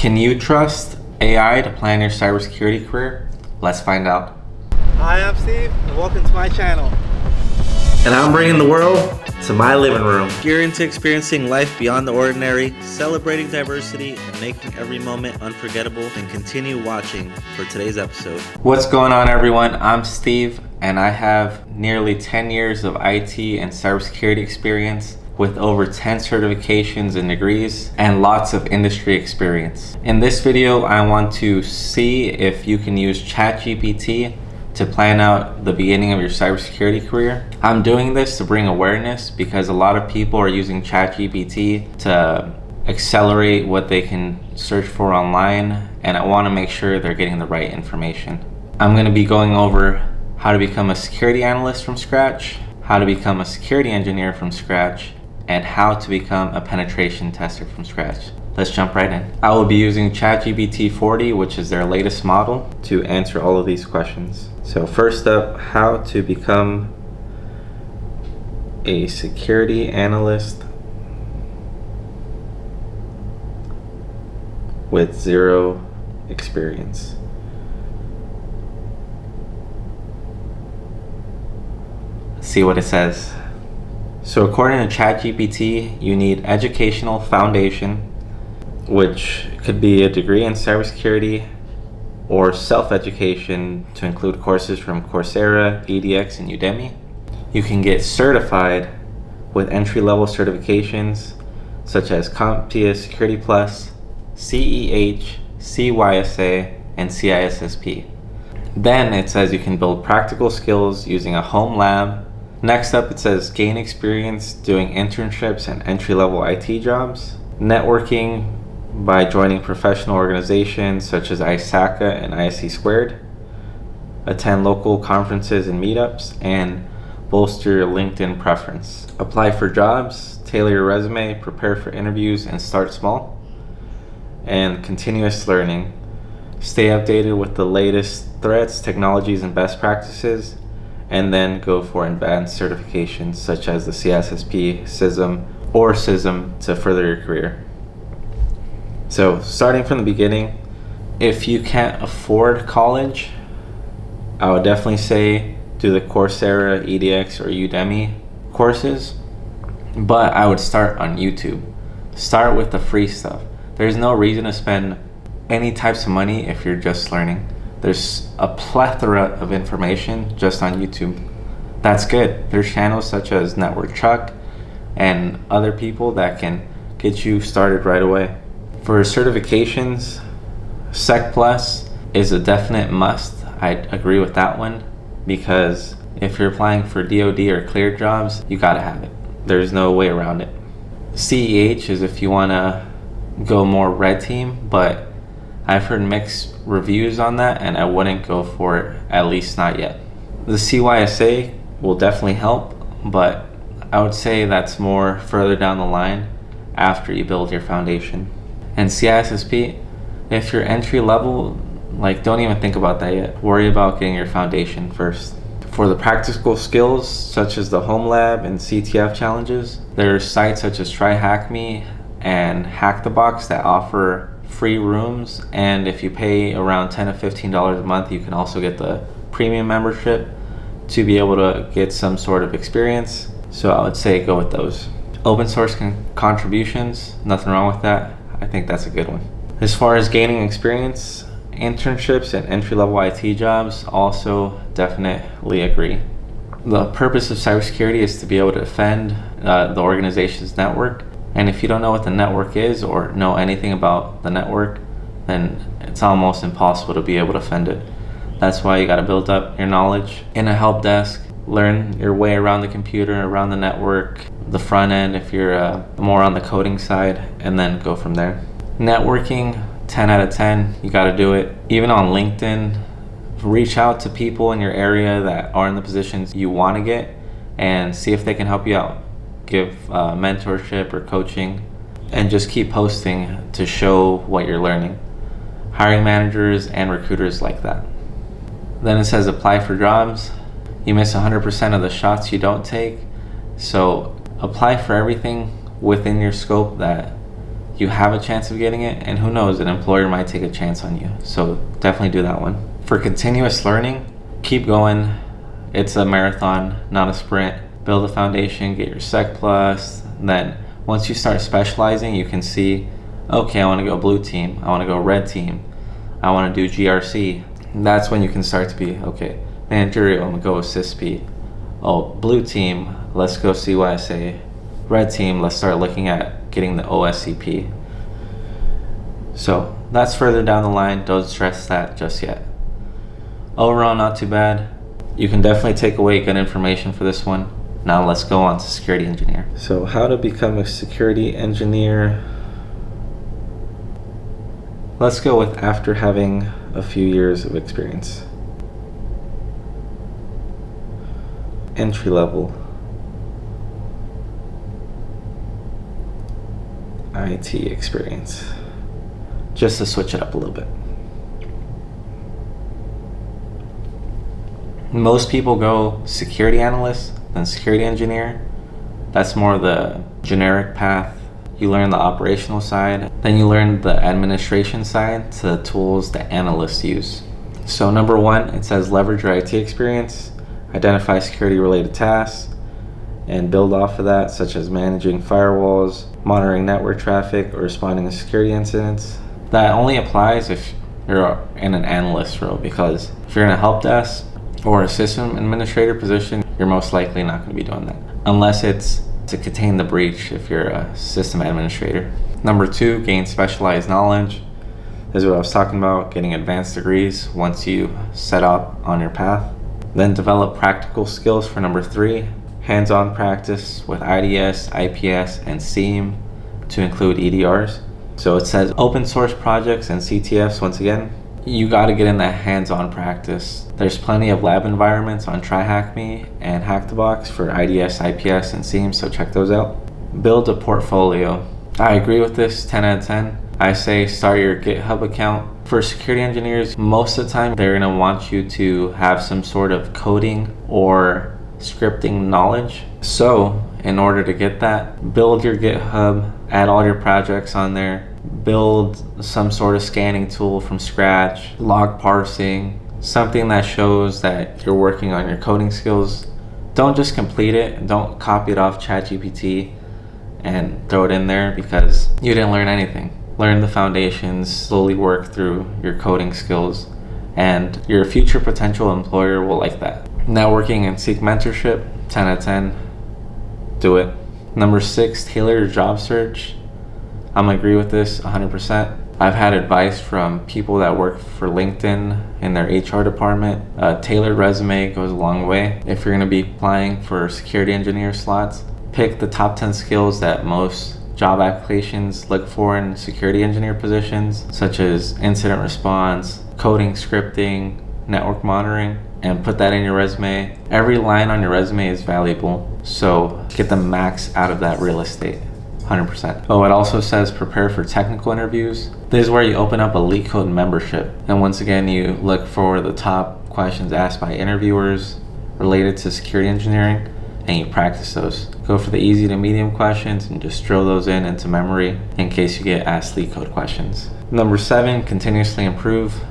Can you trust AI to plan your cybersecurity career? Let's find out. Hi, I'm Steve, and welcome to my channel. And I'm bringing the world to my living room. You're into experiencing life beyond the ordinary, celebrating diversity, and making every moment unforgettable. And continue watching for today's episode. What's going on, everyone? I'm Steve, and I have nearly 10 years of IT and cybersecurity experience with over 10 certifications and degrees and lots of industry experience. In this video, I want to see if you can use ChatGPT to plan out the beginning of your cybersecurity career. I'm doing this to bring awareness because a lot of people are using ChatGPT to accelerate what they can search for online, and I want to make sure they're getting the right information. I'm going to be going over how to become a security analyst from scratch, how to become a security engineer from scratch, and how to become a penetration tester from scratch. Let's jump right in. I will be using ChatGPT 40, which is their latest model, to answer all of these questions. So first up, how to become a security analyst with zero experience. Let's see what it says. So according to ChatGPT, you need educational foundation, which could be a degree in cybersecurity or self-education to include courses from Coursera, EDX, and Udemy. You can get certified with entry-level certifications such as CompTIA Security Plus, CEH, CYSA, and CISSP. Then it says you can build practical skills using a home lab. Next up, it says gain experience doing internships and entry-level IT jobs, networking by joining professional organizations such as ISACA and ISC Squared, attend local conferences and meetups, and bolster your LinkedIn preference. Apply for jobs, tailor your resume, prepare for interviews, and start small. And continuous learning. Stay updated with the latest threats, technologies, and best practices, and then go for advanced certifications such as the CISSP, CISM, or CISM to further your career. So starting from the beginning, if you can't afford college, I would definitely say do the Coursera, EDX, or Udemy courses, but I would start on YouTube. Start with the free stuff. There's no reason to spend any types of money if you're just learning. There's a plethora of information just on YouTube. That's good. There's channels such as Network Chuck and other people that can get you started right away. For certifications, Sec Plus is a definite must. I agree with that one because if you're applying for DoD or cleared jobs, you gotta have it. There's no way around it. CEH is if you wanna go more red team, but I've heard mixed reviews on that and I wouldn't go for it, at least not yet. The CYSA will definitely help, but I would say that's more further down the line after you build your foundation. And CISSP, if you're entry level, don't even think about that yet. Worry about getting your foundation first. For the practical skills, such as the home lab and CTF challenges, there are sites such as TryHackMe and Hack the Box that offer free rooms, and if you pay around $10 to $15 a month, you can also get the premium membership to be able to get some sort of experience. So I would say go with those. Open source contributions, nothing wrong with that. I think that's a good one. As far as gaining experience, internships and entry-level IT jobs, also definitely agree. The purpose of cybersecurity is to be able to defend the organization's network. And if you don't know what the network is or know anything about the network, then it's almost impossible to be able to defend it. That's why you got to build up your knowledge in a help desk, learn your way around the computer, around the network, the front end if you're more on the coding side, and then go from there. Networking, 10 out of 10, you got to do it. Even on LinkedIn, reach out to people in your area that are in the positions you want to get and see if they can help you out. Give mentorship or coaching, and just keep posting to show what you're learning. Hiring managers and recruiters like that. Then it says apply for jobs. You miss 100% of the shots you don't take, so apply for everything within your scope that you have a chance of getting it, and who knows, an employer might take a chance on you. So definitely do that one. For continuous learning, keep going. It's a marathon, not a sprint. Build a foundation, get your Sec Plus. Then once you start specializing, you can see, okay, I want to go blue team, I want to go red team, I want to do GRC. That's when you can start to be, okay, managerial, I'm going to go with CISP. Oh, blue team, let's go CYSA. Red team, let's start looking at getting the OSCP. So that's further down the line. Don't stress that just yet. Overall, not too bad. You can definitely take away good information for this one. Now let's go on to security engineer. So how to become a security engineer. Let's go with after having a few years of experience. Entry level IT experience. Just to switch it up a little bit. Most people go security analyst, then security engineer. That's more the generic path. You learn the operational side, then you learn the administration side to the tools that analysts use. So number one, it says leverage your IT experience, identify security related tasks, and build off of that, such as managing firewalls, monitoring network traffic, or responding to security incidents. That only applies if you're in an analyst role, because if you're in a help desk or a system administrator position, you're most likely not going to be doing that. Unless it's to contain the breach if you're a system administrator. Number two, gain specialized knowledge. This is what I was talking about, getting advanced degrees once you set up on your path. Then develop practical skills for number three, hands-on practice with IDS, IPS, and SIEM to include EDRs. So it says open source projects and CTFs. Once again, you got to get in that hands-on practice. There's plenty of lab environments on TryHackMe and HackTheBox for IDS, IPS, and SIEM, so check those out. Build a portfolio. I agree with this, 10 out of 10. I say start your GitHub account. For security engineers, most of the time they're going to want you to have some sort of coding or scripting knowledge. So in order to get that, build your GitHub, add all your projects on there, build some sort of scanning tool from scratch, log parsing, something that shows that you're working on your coding skills. Don't just complete it, don't copy it off ChatGPT and throw it in there because you didn't learn anything. Learn the foundations, slowly work through your coding skills, and your future potential employer will like that. Networking and seek mentorship, 10 out of 10. Do it. Number 6, tailor your job search. I'm gonna agree with this 100%. I've had advice from people that work for LinkedIn in their HR department. A tailored resume goes a long way. If you're gonna be applying for security engineer slots, pick the top 10 skills that most job applications look for in security engineer positions, such as incident response, coding, scripting, network monitoring, and put that in your resume. Every line on your resume is valuable, so get the max out of that real estate, 100%. Oh, it also says prepare for technical interviews. This is where you open up a LeetCode membership, and once again you look for the top questions asked by interviewers related to security engineering, and you practice those. Go for the easy to medium questions and just drill those into memory in case you get asked LeetCode questions. Number 7, continuously improve.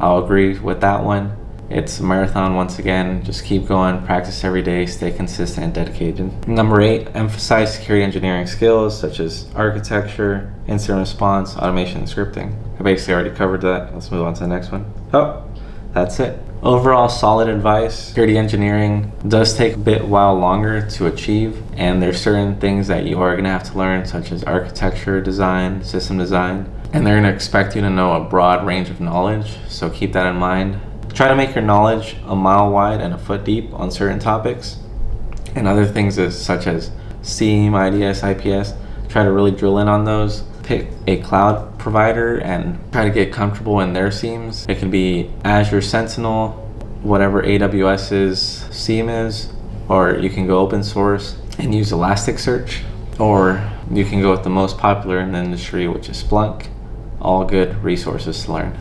I'll agree with that one. It's a marathon once again. Just keep going, practice every day, stay consistent and dedicated. Number 8, emphasize security engineering skills such as architecture, incident response, automation, and scripting. I basically already covered that. Let's move on to the next one. Oh, that's it. Overall, solid advice. Security engineering does take a bit while longer to achieve, and there's certain things that you are going to have to learn, such as architecture design, system design, and they're going to expect you to know a broad range of knowledge, so keep that in mind. Try to make your knowledge a mile wide and a foot deep on certain topics, and other things such as SIEM, IDS, IPS. Try to really drill in on those. Pick a cloud provider and try to get comfortable in their SIEMs. It can be Azure Sentinel, whatever AWS's SIEM is, or you can go open source and use Elasticsearch, or you can go with the most popular in the industry, which is Splunk. All good resources to learn.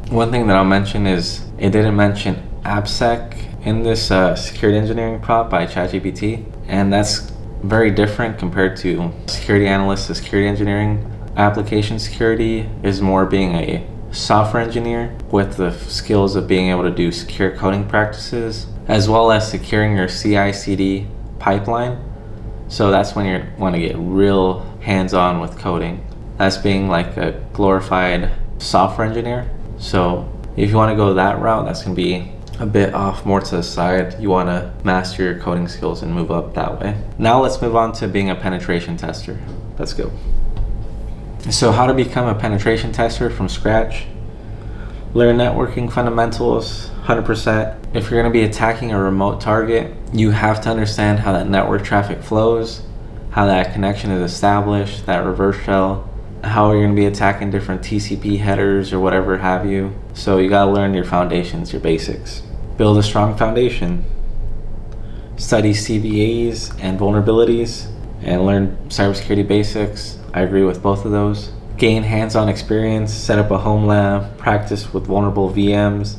One thing that I'll mention is it didn't mention AppSec in this security engineering prop by ChatGPT, and that's very different compared to security analyst to security engineering. Application security is more being a software engineer with the skills of being able to do secure coding practices, as well as securing your CI/CD pipeline. So that's when you want to get real hands-on with coding. That's being like a glorified software engineer. So if you want to go that route, that's going to be a bit off, more to the side. You want to master your coding skills and move up that way. Now let's move on to being a penetration tester. Let's go. So how to become a penetration tester from scratch. Learn networking fundamentals 100%. If you're going to be attacking a remote target, you have to understand how that network traffic flows, how that connection is established, that reverse shell, how you're going to be attacking different TCP headers or whatever have you. So you got to learn your foundations, your basics. Build a strong foundation. Study CVEs and vulnerabilities and learn cybersecurity basics. I agree with both of those. Gain hands-on experience, set up a home lab, practice with vulnerable VMs,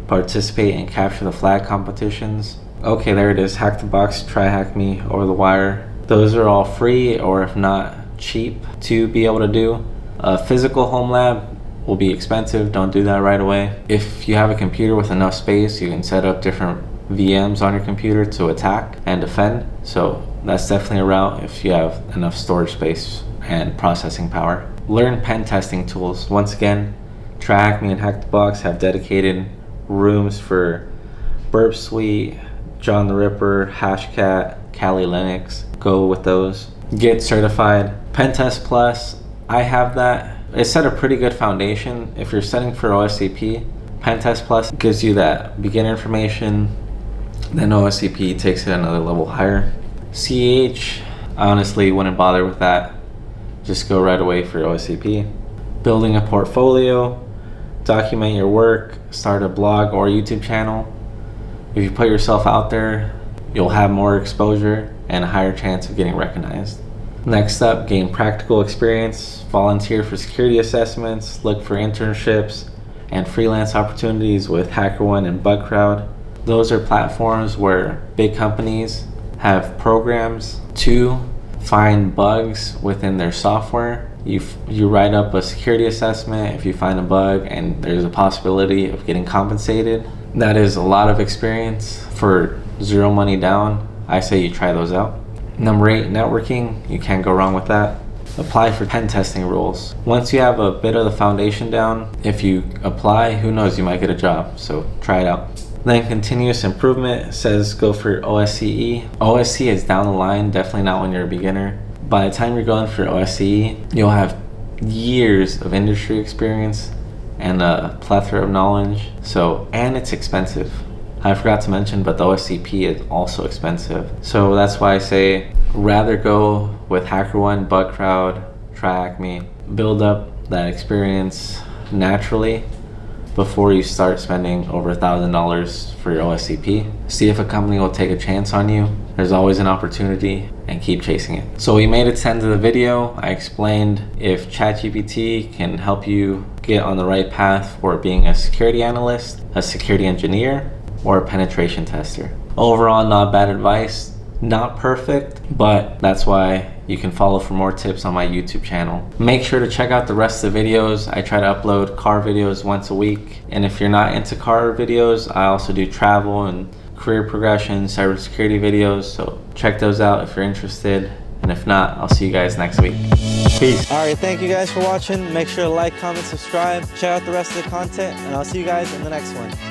participate and capture the flag competitions. Okay, there it is. Hack the Box, Try Hack Me, Over the Wire. Those are all free, or if not, cheap to be able to do. A physical home lab will be expensive. Don't do that right away. If you have a computer with enough space, you can set up different VMs on your computer to attack and defend. So that's definitely a route if you have enough storage space and processing power. Learn pen testing tools. Once again, Try Hack Me and Hack the Box have dedicated rooms for Burp Suite, John the Ripper, Hashcat, Kali Linux. Go with those. Get certified. Pentest Plus, I have that. It set a pretty good foundation. If you're setting for OSCP, Pentest Plus gives you that beginner information. Then OSCP takes it another level higher. CH, I honestly wouldn't bother with that. Just go right away for OSCP. Building a portfolio, document your work, start a blog or YouTube channel. If you put yourself out there, you'll have more exposure and a higher chance of getting recognized. Next up, gain practical experience, volunteer for security assessments, look for internships and freelance opportunities with HackerOne and BugCrowd. Those are platforms where big companies have programs to find bugs within their software. You write up a security assessment. If you find a bug and there's a possibility of getting compensated, that is a lot of experience for zero money down. I say you try those out. Number 8, networking. You can't go wrong with that. Apply for pen testing rules. Once you have a bit of the foundation down, if you apply, who knows, you might get a job. So try it out. Then continuous improvement says go for OSCE. OSCE is down the line, definitely not when you're a beginner. By the time you're going for OSCE, you'll have years of industry experience and a plethora of knowledge. And it's expensive. I forgot to mention, but the OSCP is also expensive. So that's why I say rather go with HackerOne, BugCrowd, Try Hack Me. Build up that experience naturally before you start spending over $1,000 for your OSCP. See if a company will take a chance on you. There's always an opportunity, and keep chasing it. So we made it to the end of the video. I explained if ChatGPT can help you get on the right path for being a security analyst, a security engineer, or a penetration tester. Overall, not bad advice. Not perfect, but that's why you can follow for more tips on my YouTube channel. Make sure to check out the rest of the videos. I try to upload car videos once a week. And if you're not into car videos, I also do travel and career progression, cybersecurity videos. So check those out if you're interested. And if not, I'll see you guys next week. Peace. All right, thank you guys for watching. Make sure to like, comment, subscribe. Check out the rest of the content, and I'll see you guys in the next one.